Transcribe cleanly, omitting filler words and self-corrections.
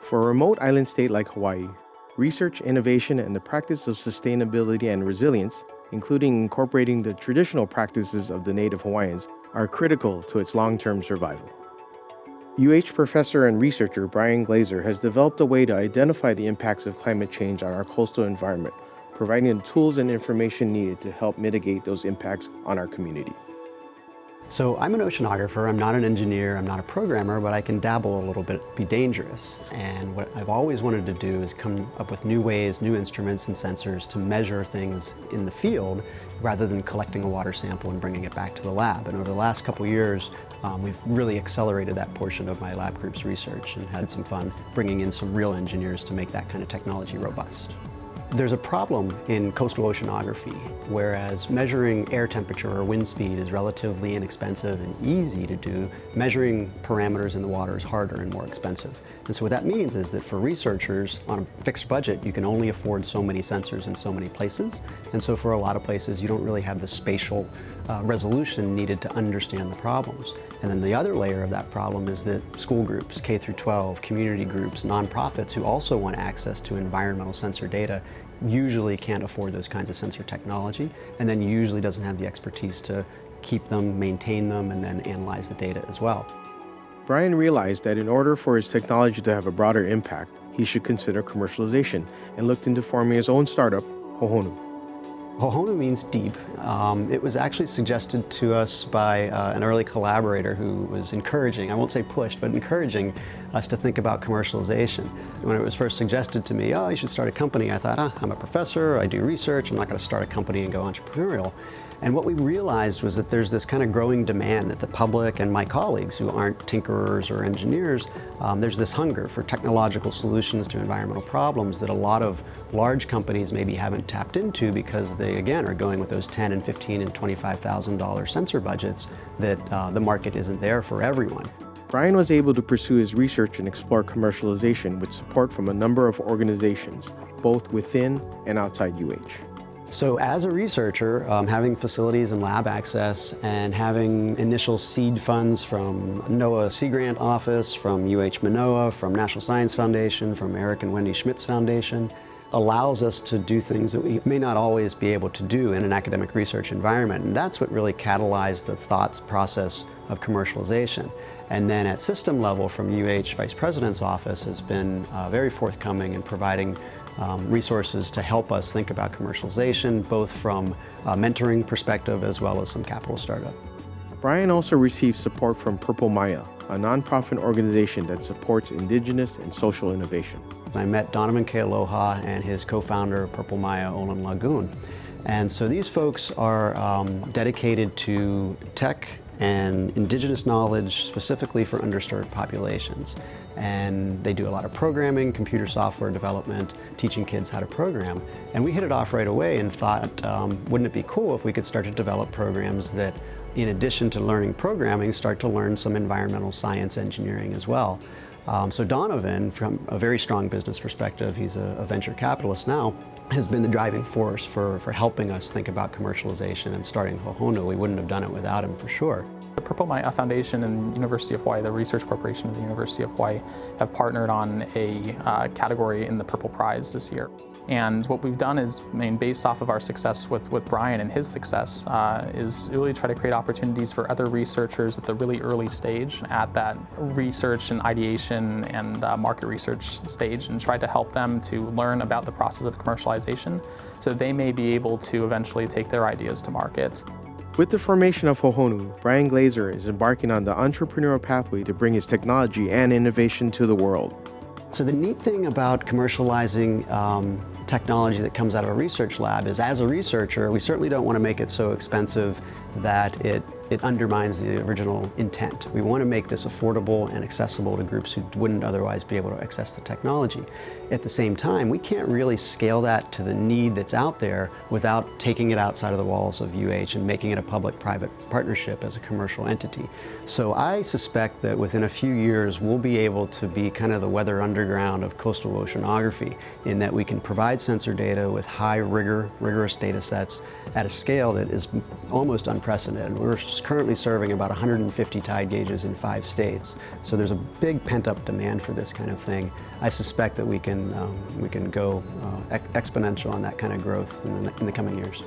For a remote island state like Hawaii, research, innovation, and the practice of sustainability and resilience, including incorporating the traditional practices of the native Hawaiians, are critical to its long-term survival. UH professor and researcher Brian Glazer has developed a way to identify the impacts of climate change on our coastal environment, providing the tools and information needed to help mitigate those impacts on our community. So I'm an oceanographer, I'm not an engineer, I'm not a programmer, but I can dabble a little bit, be dangerous. And what I've always wanted to do is come up with new ways, new instruments and sensors to measure things in the field rather than collecting a water sample and bringing it back to the lab. And over the last couple years, we've really accelerated that portion of my lab group's research and had some fun bringing in some real engineers to make that kind of technology robust. There's a problem in coastal oceanography, whereas measuring air temperature or wind speed is relatively inexpensive and easy to do, measuring parameters in the water is harder and more expensive. And so what that means is that for researchers on a fixed budget, you can only afford so many sensors in so many places. And so for a lot of places, you don't really have the spatial resolution needed to understand the problems. And then the other layer of that problem is that school groups, K through 12, community groups, nonprofits who also want access to environmental sensor data usually can't afford those kinds of sensor technology, and then usually doesn't have the expertise to keep them, maintain them, and then analyze the data as well. Brian realized that in order for his technology to have a broader impact, he should consider commercialization and looked into forming his own startup, Hohonu. Hohonu means deep. It was actually suggested to us by an early collaborator who was encouraging, I won't say pushed, but encouraging us to think about commercialization. When it was first suggested to me, oh, you should start a company, I thought, I'm a professor, I do research, I'm not going to start a company and go entrepreneurial. And what we realized was that there's this kind of growing demand that the public and my colleagues who aren't tinkerers or engineers, there's this hunger for technological solutions to environmental problems that a lot of large companies maybe haven't tapped into because they, again, are going with those $10,000 and $15,000 and $25,000 sensor budgets that the market isn't there for everyone. Brian was able to pursue his research and explore commercialization with support from a number of organizations, both within and outside UH. So as a researcher, having facilities and lab access and having initial seed funds from NOAA Sea Grant Office, from UH Manoa, from National Science Foundation, from Eric and Wendy Schmidt's Foundation, allows us to do things that we may not always be able to do in an academic research environment. And that's what really catalyzed the thoughts process of commercialization. And then at system level from UH Vice President's Office has been very forthcoming in providing resources to help us think about commercialization, both from a mentoring perspective as well as some capital startup. Brian also received support from Purple Maya, a nonprofit organization that supports indigenous and social innovation. I met Donovan Kealoha and his co-founder, Purple Maya, Olin Lagoon. And so these folks are dedicated to tech and indigenous knowledge specifically for underserved populations. And they do a lot of programming, computer software development, teaching kids how to program. And we hit it off right away and thought, wouldn't it be cool if we could start to develop programs that, in addition to learning programming, start to learn some environmental science engineering as well. So Donovan, from a very strong business perspective, he's a venture capitalist now, has been the driving force for helping us think about commercialization and starting Hohonu. We wouldn't have done it without him for sure. The Purple Maya Foundation and University of Hawaii, the Research Corporation of the University of Hawaii, have partnered on a category in the Purple Prize this year. And what we've done is, based off of our success with Brian and his success, is really try to create opportunities for other researchers at the really early stage, at that research and ideation and market research stage, and try to help them to learn about the process of commercialization so that they may be able to eventually take their ideas to market. With the formation of Hohonu, Brian Glazer is embarking on the entrepreneurial pathway to bring his technology and innovation to the world. So the neat thing about commercializing technology that comes out of a research lab is, as a researcher, we certainly don't want to make it so expensive that it undermines the original intent. We want to make this affordable and accessible to groups who wouldn't otherwise be able to access the technology. At the same time, we can't really scale that to the need that's out there without taking it outside of the walls of UH and making it a public-private partnership as a commercial entity. So I suspect that within a few years, we'll be able to be kind of the weather underground of coastal oceanography, in that we can provide sensor data with high rigorous data sets at a scale that is almost unprecedented. We're currently serving about 150 tide gauges in 5 states. So there's a big pent-up demand for this kind of thing. I suspect that we can go exponential on that kind of growth in the coming years.